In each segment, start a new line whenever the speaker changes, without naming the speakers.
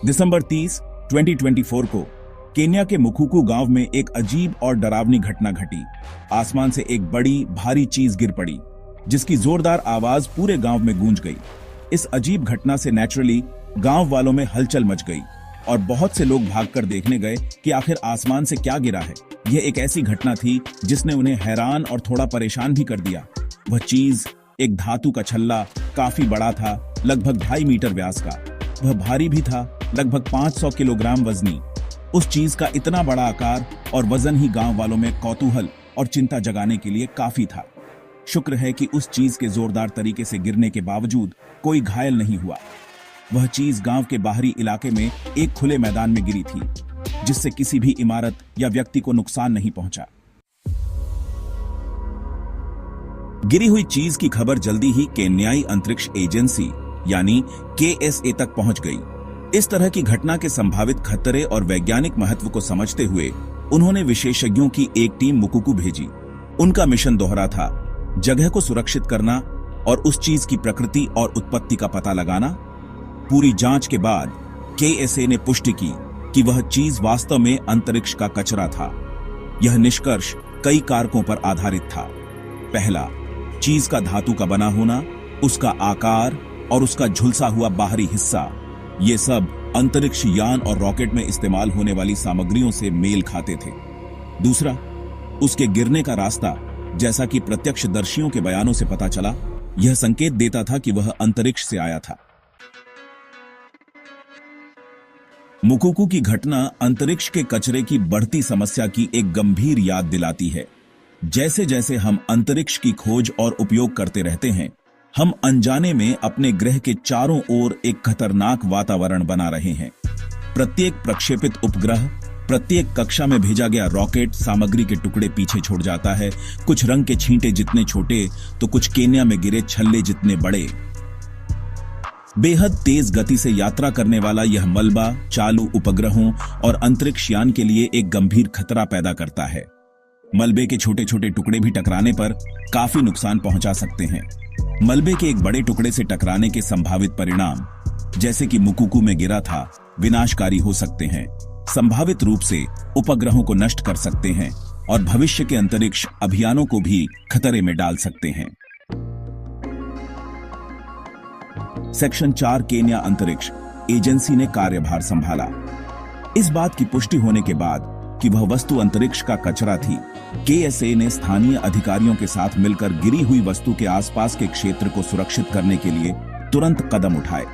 दिसंबर 30, 2024 को केन्या के मुकुकू गांव में एक अजीब और डरावनी घटना घटी। आसमान से एक बड़ी भारी चीज गिर पड़ी, जिसकी जोरदार आवाज पूरे गांव में गूंज गई। इस अजीब घटना से नेचुरली गांव वालों में हलचल मच गई और बहुत से लोग भागकर देखने गए कि आखिर आसमान से क्या गिरा है। यह एक ऐसी घटना थी जिसने उन्हें हैरान और थोड़ा परेशान भी कर दिया। वह चीज एक धातु का छल्ला, काफी बड़ा था, लगभग 2.5 मीटर व्यास का। वह भारी भी था, लगभग 500 किलोग्राम वजनी। उस चीज का इतना बड़ा आकार और वजन ही गांव वालों में कौतूहल और चिंता जगाने के लिए काफी था। शुक्र है कि उस चीज के जोरदार तरीके से गिरने के बावजूद कोई घायल नहीं हुआ। वह चीज गांव के बाहरी इलाके में एक खुले मैदान में गिरी थी, जिससे किसी भी इमारत या व्यक्ति को नुकसान नहीं पहुंचा। गिरी हुई चीज की खबर जल्दी ही केन्याई अंतरिक्ष एजेंसी यानी KSA तक पहुंच गई। इस तरह की घटना के संभावित खतरे और वैज्ञानिक महत्व को समझते हुए उन्होंने विशेषज्ञों की एक टीम मुकुकू भेजी। उनका मिशन दोहरा था, जगह को सुरक्षित करना और उस चीज की प्रकृति और उत्पत्ति का पता लगाना। पूरी जांच के बाद KSA ने पुष्टि की कि वह चीज वास्तव में अंतरिक्ष का कचरा था। यह निष्कर्ष कई कारकों पर आधारित था। पहला, चीज का धातु का बना होना, उसका आकार और उसका झुलसा हुआ बाहरी हिस्सा, ये सब अंतरिक्ष यान और रॉकेट में इस्तेमाल होने वाली सामग्रियों से मेल खाते थे। दूसरा, उसके गिरने का रास्ता, जैसा कि प्रत्यक्षदर्शियों के बयानों से पता चला, यह संकेत देता था कि वह अंतरिक्ष से आया था। मुकुकू की घटना अंतरिक्ष के कचरे की बढ़ती समस्या की एक गंभीर याद दिलाती है। जैसे जैसे हम अंतरिक्ष की खोज और उपयोग करते रहते हैं, हम अनजाने में अपने ग्रह के चारों ओर एक खतरनाक वातावरण बना रहे हैं। प्रत्येक प्रक्षेपित उपग्रह, प्रत्येक कक्षा में भेजा गया रॉकेट सामग्री के टुकड़े पीछे छोड़ जाता है, कुछ रंग के छींटे जितने छोटे तो कुछ केन्या में गिरे छल्ले जितने बड़े। बेहद तेज गति से यात्रा करने वाला यह मलबा चालू उपग्रहों और अंतरिक्ष यान के लिए एक गंभीर खतरा पैदा करता है। मलबे के छोटे छोटे टुकड़े भी टकराने पर काफी नुकसान पहुंचा सकते हैं। मलबे के एक बड़े टुकड़े से टकराने के संभावित परिणाम, जैसे कि मुकुकू में गिरा था, विनाशकारी हो सकते हैं। संभावित रूप से उपग्रहों को नष्ट कर सकते हैं और भविष्य के अंतरिक्ष अभियानों को भी खतरे में डाल सकते हैं। सेक्शन 4 केन्या अंतरिक्ष एजेंसी ने कार्यभार संभाला। इस बात की पुष्टि होने के बाद कि वह वस्तु अंतरिक्ष का कचरा थी, KSA ने स्थानीय अधिकारियों के साथ मिलकर गिरी हुई वस्तु के आसपास के क्षेत्र को सुरक्षित करने के लिए तुरंत कदम उठाए।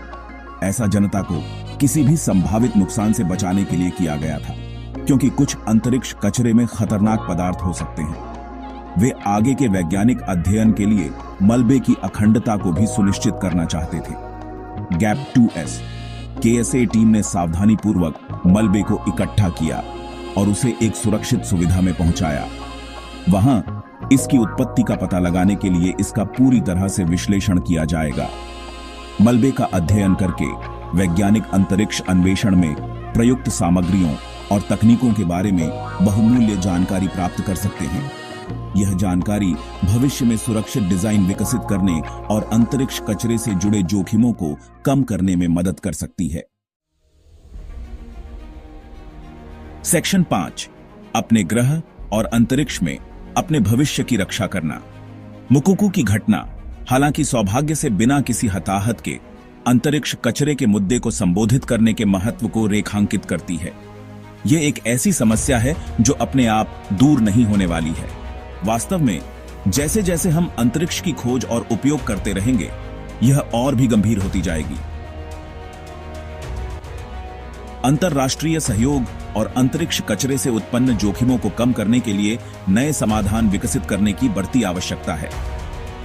ऐसा जनता को किसी भी संभावित नुकसान से बचाने के लिए किया गया था, क्योंकि कुछ अंतरिक्ष कचरे में खतरनाक पदार्थ हो सकते हैं। वे आगे के वैज्ञानिक अध्ययन के लिए मलबे की अखंडता को भी सुनिश्चित करना चाहते थे। गैप 2S KSA टीम ने सावधानीपूर्वक मलबे को इकट्ठा किया और उसे एक सुरक्षित सुविधा में पहुंचाया। वहां इसकी उत्पत्ति का पता लगाने के लिए इसका पूरी तरह से विश्लेषण किया जाएगा। मलबे का अध्ययन करके वैज्ञानिक अंतरिक्ष अन्वेषण में प्रयुक्त सामग्रियों और तकनीकों के बारे में बहुमूल्य जानकारी प्राप्त कर सकते हैं। यह जानकारी भविष्य में सुरक्षित डिजाइन विकसित करने और अंतरिक्ष कचरे से जुड़े जोखिमों को कम करने में मदद कर सकती है। सेक्शन 5 अपने ग्रह और अंतरिक्ष में अपने भविष्य की रक्षा करना। मुकुकू की घटना हालांकि सौभाग्य से बिना किसी हताहत के अंतरिक्ष कचरे के मुद्दे को संबोधित करने के महत्व को रेखांकित करती है। यह एक ऐसी समस्या है जो अपने आप दूर नहीं होने वाली है। वास्तव में जैसे जैसे हम अंतरिक्ष की खोज और उपयोग करते रहेंगे, यह और भी गंभीर होती जाएगी। अंतरराष्ट्रीय सहयोग और अंतरिक्ष कचरे से उत्पन्न जोखिमों को कम करने के लिए नए समाधान विकसित करने की बढ़ती आवश्यकता है।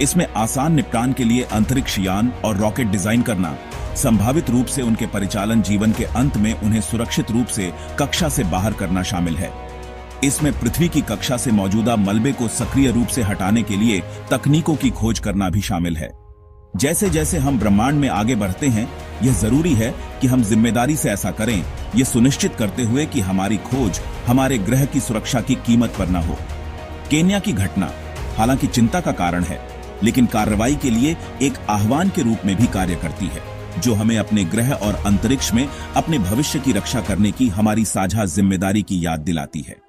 इसमें आसान निपटान के लिए अंतरिक्ष यान और रॉकेट डिजाइन करना, संभावित रूप से उनके परिचालन जीवन के अंत में उन्हें सुरक्षित रूप से कक्षा से बाहर करना शामिल है। इसमें पृथ्वी की कक्षा से मौजूदा मलबे को सक्रिय रूप से हटाने के लिए तकनीकों की खोज करना भी शामिल है। जैसे जैसे हम ब्रह्मांड में आगे बढ़ते हैं, यह जरूरी है कि हम जिम्मेदारी से ऐसा करें, यह सुनिश्चित करते हुए कि हमारी खोज हमारे ग्रह की सुरक्षा की कीमत पर न हो। केन्या की घटना हालांकि चिंता का कारण है, लेकिन कार्रवाई के लिए एक आह्वान के रूप में भी कार्य करती है। जो हमें अपने ग्रह और अंतरिक्ष में अपने भविष्य की रक्षा करने की हमारी साझा जिम्मेदारी की याद दिलाती है।